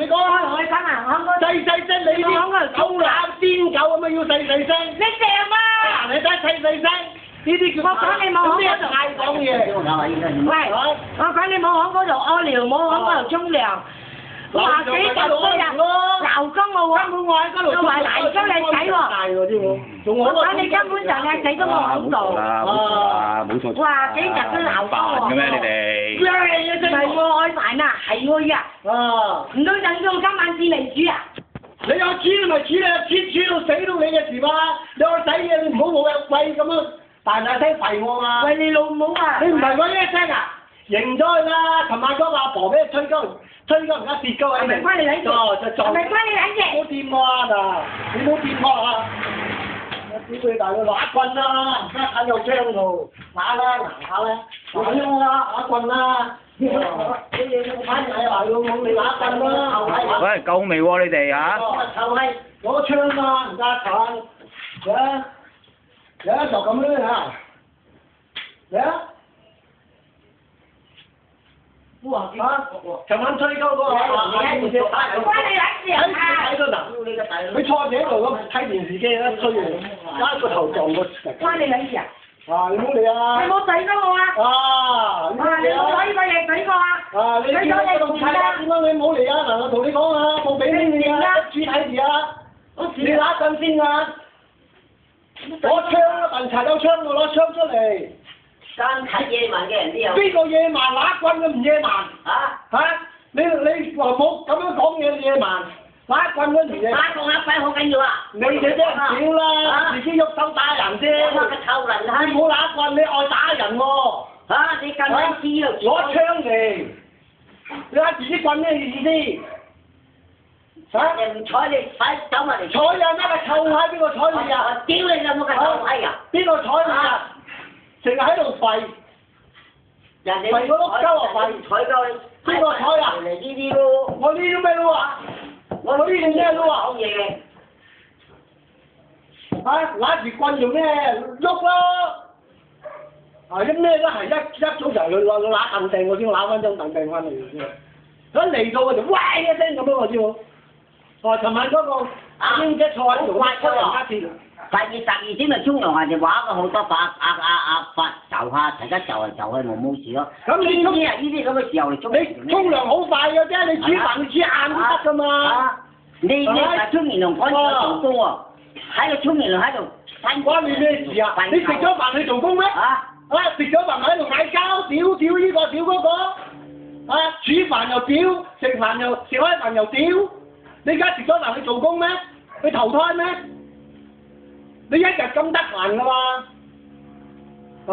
你講啊！開心啊！響嗰細細聲，你啲狗乸癲狗咁啊，要細細聲。你成啊！你睇細細聲，呢啲叫我講你冇響嗰度嗌講嘢。喂，我講你冇響嗰度屙尿，冇響嗰度沖涼。話幾日衰啊！鬧鐘我喎，根本我喺嗰度我話鬧鐘你仔喎，我講你根本就靚仔都冇響度。冇錯。哇！幾日都鬧鐘喎。嘅咩？你哋？唔係喎，愛煩啊，係喎呀。唔通等到今晚先嚟煮啊？你有煮你咪煮你，煮到死都你嘅事嘛！你我洗嘢你唔好冇有喂咁樣大聲吠我嘛！喂你老母啊！你唔係我呢一聲啊？認咗佢啦！琴晚嗰個阿婆俾你吹鳩而家跌鳩喺度。係咪關你撚事？係咪關你撚事？冇掂我啊嗱！你冇掂我啊！我屌你大佬拿棍啦！而家睇有槍度，拿啦拿下啦！攞啦拿棍啦！你反正係話老母你拿棍啦！喂，夠未喎你哋嚇？就係攞槍啦，唔得睇。有就咁樣嚇。嚟啊！哇！琴晚吹鳩嗰個關你撚事啊！睇到嗱，佢坐住喺度咁睇電視機咧，吹完，一個頭撞個石。關你撚事啊！你唔好理啊！你冇懟咗我啊！你冇攞呢個嘢懟我啊！你咗你咁睇啊？點解你唔好嚟啊？嗱，我同你講啊，冇俾你啊，一注睇住啊！你拿陣先啊！攞槍啊！笨賊有槍，我攞槍出嚟。間睇野蠻嘅人都有。邊個野蠻拿棍嘅唔野蠻？你話冇咁樣講嘢野蠻，拿棍嗰條嘢。打個黑鬼好緊要啊！你哋真係少啦，自己喐手打人啫。個臭人啊！你冇拿棍，你愛打人喎。你咁樣知啊？攞槍嚟，你睇自己棍咩意思？人唔睬你，快走埋嚟！睬人咩？個臭閪邊個睬你啊？我屌你啦！冇個臭閪啊！邊個睬你啊？成日喺度吠，人哋吠嗰碌鳩啊吠，睬鳩你，邊個睬啊？嚟呢啲咯，我呢啲咩咯啊？我呢啲咩咯啊？講嘢嘅，拿住棍做咩？喐咯！一咩都係一早就去拿凳掟，我先拿翻張凳掟翻嚟嘅啫。佢嚟到我就喂一聲咁樣我知冇？尋晚嗰個英姐坐喺度挖出人家鐵。12點咪沖涼啊！就話個好多法就下，大家就去冇事咯。咁你沖呢啲咁嘅時候嚟沖，你沖涼好快嘅啫，你煮飯你煮晏都得噶嘛。你沖完涼趕住做工喎，喺個沖完涼喺度，關你咩事啊？你食咗飯去做工咩？食咗飯喺度嗌交，屌呢個屌嗰個，煮飯又屌，食開飯又屌，你而家食咗飯去做工咩？去投胎咩？你一日咁得閒噶嘛，係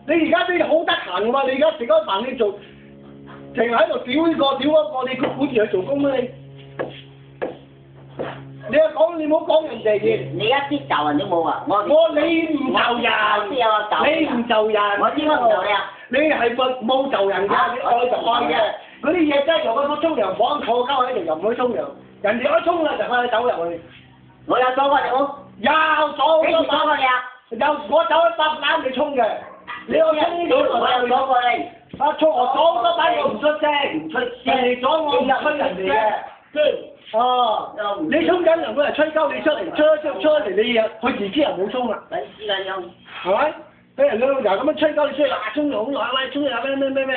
咪？你而家你好得閒噶嘛？你而家食咗飯你做，淨係喺度屌呢個屌嗰個，你管住去做工咩？你又講你唔好講人哋嘅。你一啲就人都冇啊！你唔就人，你唔就人。我知我唔就你啊！你係冇就人㗎，你愛就愛嘅。嗰啲嘢真係由個沖涼房坐鳩喺度又唔去沖涼，人哋一沖啦就快走入去。我有阻過你冇？有阻幾時阻過你啊？我走去搭攬你沖嘅，你我沖呢我有阻過你。沖我阻多擺我唔出聲，人哋阻我唔吹人哋嘅。你沖緊涼佢嚟吹鳩你出嚟，出嚟你又佢自己又冇沖啦。等時間有。係咪？俾人兩個人咁樣吹鳩你出嚟，沖涼好耐啦，沖涼咩？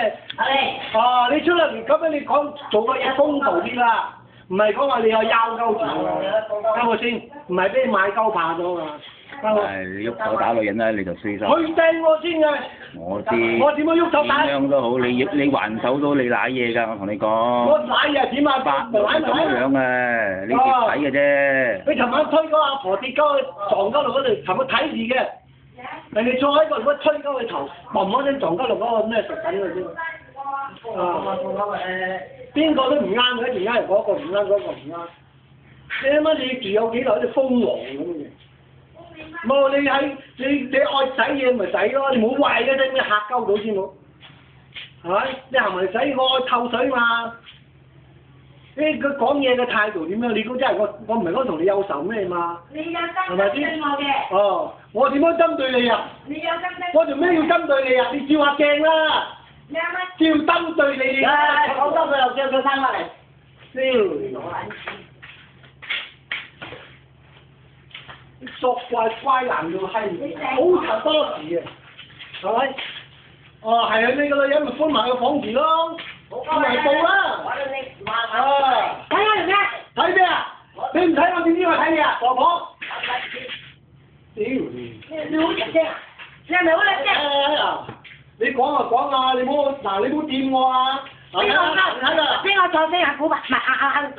你出嚟咁樣你講做個嘢公道啲啦。唔係講話你有腰鳩住喎，啱我先，唔係俾你買鳩怕咗嘛。你喐手打女人咧，你就衰晒。佢掟我先嘅。我知。我點樣喐手打？點樣都好，你還手到你舐嘢㗎，我同你講。我舐嘢點啊？法律係咁樣嘅，你蝕底嘅啫。你尋晚推嗰阿婆跌鳩撞鳩落嗰度，尋日睇住嘅。人哋坐喺度，如果推鳩佢頭，砰嗰聲撞鳩落嗰個咩食品嘅啫。邊個都唔啱嘅，而家係嗰個唔啱，嗰個唔啱。你諗下你住有幾耐好似瘋王咁嘅？冇你愛洗嘢咪洗咯，你冇壞嘅啫，咩嚇鳩到先冇？係咪？你行埋洗我愛透水嘛？佢講嘢嘅態度點樣？你估真係我唔係講同你有仇咩嘛？你有針對我嘅。我點樣針對你啊？你有針對。我做咩要針對你啊？你照下鏡啦。你啱啱。照針對你。講多句又叫佢翻返嚟。作怪乖男到閪，好柒多事啊，係咪？哦，係啊，你個女人咪搬埋個房住咯，搬埋布啦。啊！睇下條咩？睇咩啊？你唔睇我點知我睇你啊，婆婆？屌你！你好直聲啊！你係咪好叻啫？你講就講啊，你唔好嗱，你唔好掂我啊！邊個坐聲啊？古白唔係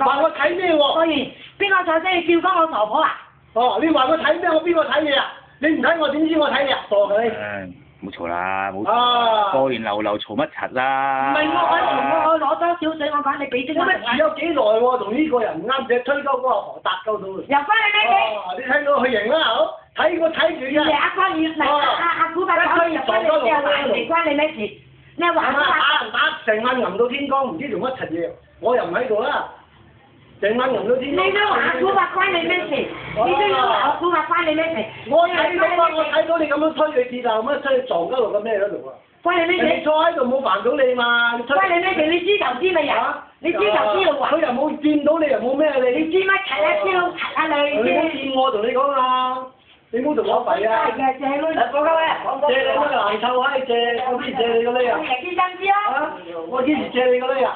話我睇咩喎？過完邊個坐聲？叫翻我婆婆啊？哦，你話我睇咩？我邊個睇你啊？你唔睇我點知我睇你啊？傻佢！唔好嘈啦，冇啊！過完流嘈乜柒啦？唔係我攞多少水，我講你俾啲我。住咗幾耐喎？同呢個人唔啱，只推鳩嗰個河搭鳩到。又翻你咩？你睇到佢型啦，好睇我睇住啫。阿關你阿古伯講入翻你之後還嚟關你咩事？你係還打成晚吟到天光，唔知做乜柒嘢，我又唔喺度啦。成晚吟到天光。你都話古伯關你咩事？你都要話古伯關你咩事？我睇到你咁樣推佢跌啊，咁樣推撞鳩落個咩嗰度啊？關你咩事？你坐喺度冇煩到你嘛？關你咩事？你知頭知咪有？你知頭知道還。佢又冇見到你，又冇咩你。你知乜柒啊？知道柒啊你？你冇見我同你講啊！你唔好同我廢啊！係嘅，借佢。借你乜爛臭閪借？我邊借你個呢啊？你知真知啊？我幾時借你個呢啊？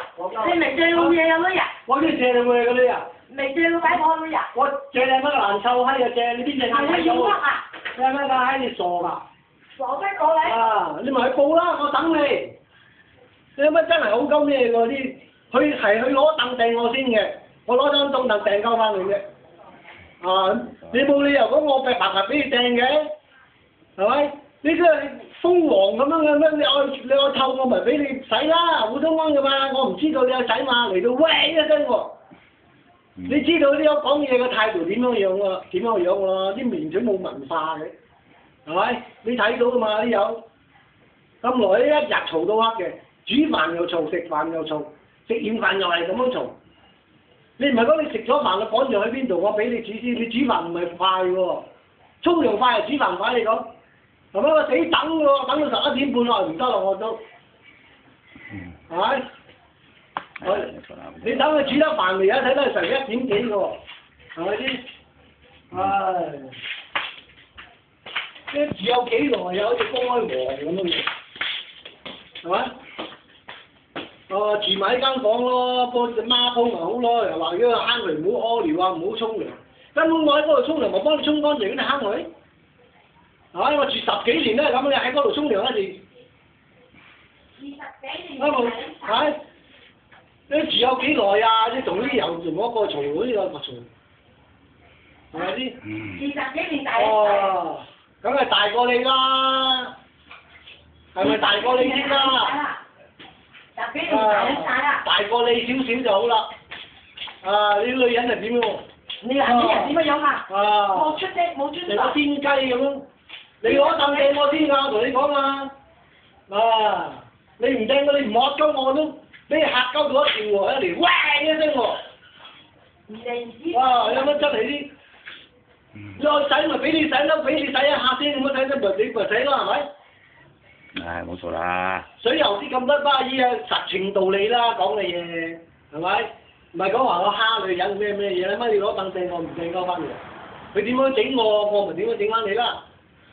你未借過嘢有乜人？我邊借你個呢啊？未借過擺鋪乜人？我借你乜爛臭閪啊？借你邊隻爛你要屈閪啊？你乜撚閪？你傻㗎？傻逼過你！啊！你咪去報啦，我等你。你有乜真係好鳩咩㗎啲？佢係去攞凳掟我先嘅，我攞張凳掟鳩翻佢啫。啊！你冇理由講我白白俾你掟嘅，係咪？你真係瘋狂咁樣嘅咩？你愛透我咪俾你洗啦，普通安嘅嘛。我唔知道你有洗嘛，嚟到喂一聲喎。你知道呢個講嘢嘅態度點樣樣喎？點樣樣喎？啲面嘴冇文化嘅，係咪？你睇到㗎嘛啲友，咁耐一日嘈到黑嘅，煮飯又嘈，食飯又嘈，食完飯又係咁樣嘈。你唔係講你食咗飯，我趕住去邊度？我俾你煮先，你煮飯唔係快喎，沖涼快係煮飯快你講，係咪？我死等喎，等到11點半我唔得啦，我都，係咪？你等佢煮得飯未啊？睇到成1點幾嘅喎，係咪先？唉，即係住有幾耐又好似公開王咁樣，係咪？住埋呢間房咯，幫隻孖鋪咪好咯，又話要坑渠唔好屙尿啊，唔好沖涼。根本我喺嗰度沖涼，咪幫你沖乾淨嗰啲坑渠。係咪？我住10幾年都係咁嘅，喺嗰度沖涼一時。20幾年。係。你住有幾耐啊？你同啲又同我個嘈，嗰啲又個嘈，係咪先？20幾年大。哦，咁係大過你啦，係咪大過你先啦？大過你少少就好啦。啊，你女人係點喎？你男人點樣啊？冇出聲，冇尊重。成個天雞咁樣，你攞凳掟我先㗎，我同你講啊！啊，你唔掟我，你唔摸鳩我都俾你嚇鳩到一條喎，一條喂一聲喎。哇！有乜真係啲？你愛洗咪俾你洗咯，俾你洗一下先，咁樣洗得咪你咪洗咯，係咪？唉，冇錯啦。水油啲咁多巴衣啊，實情道理啦，講嘅嘢係咪？唔係講話我蝦女人咩嘢，你乜你攞凳掟我唔掟鳩翻嚟？佢點樣整我，我咪點樣整翻你啦？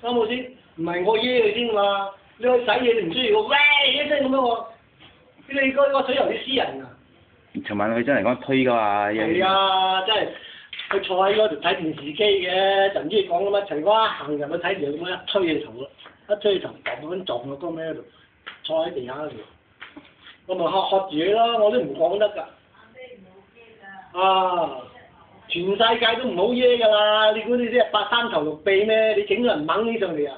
啱冇先？唔係我耶佢先嘛？你去洗嘢你唔需要喂一聲咁樣喎？你嗰個水油啲私人啊？尋晚佢真係講推㗎嘛？係啊，真係佢坐喺嗰度睇電視機嘅，就唔知講乜齊瓜行入去睇住咁樣一推佢頭咯。一追頭咁撞落個咩度，坐喺地下嗰度，我咪喝住佢咯，我都唔講得㗎。啊！全世界都唔好耶㗎啦！你估你啲白三頭六臂咩？你整個人掹起上嚟啊？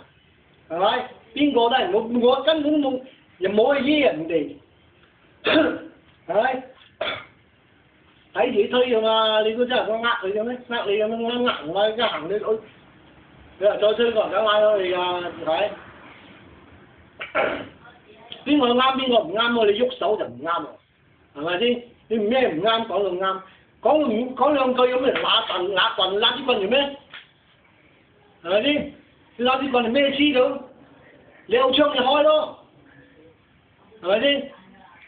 係咪？邊個都係我根本冇，又冇去耶人哋，係咪？睇住推㗎嘛！你估真係講呃佢嘅咩？呃你咁樣呃我，一行你去。你話再吹個人梗嗌咗你㗎，係咪？邊個啱邊個唔啱喎？你喐手就唔啱喎，係咪先？你唔咩唔啱講到啱，講兩句咁嚟揦啲棍做咩？係咪先？你揦啲棍嚟咩黐到？你有槍就開咯，係咪先？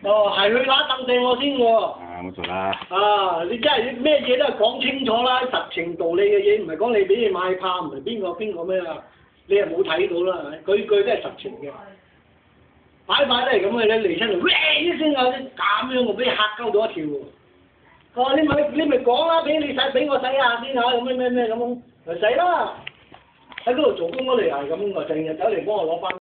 哦，係佢揦凳掟我先喎。冇做啦。啊！你真係咩嘢都係講清楚啦，實情道理嘅嘢，唔係講你俾你買炮，唔係邊個咩啊？你又冇睇到啦，句句都係實情嘅。擺都係咁嘅，你嚟親嚟，喂一聲啊，咁樣我俾你嚇鳩到一跳喎。哦，你咪講啦，俾我使下先嚇，咁咩咁，咪使啦。喺嗰度做工嗰嚟係咁，我成日走嚟幫我攞翻。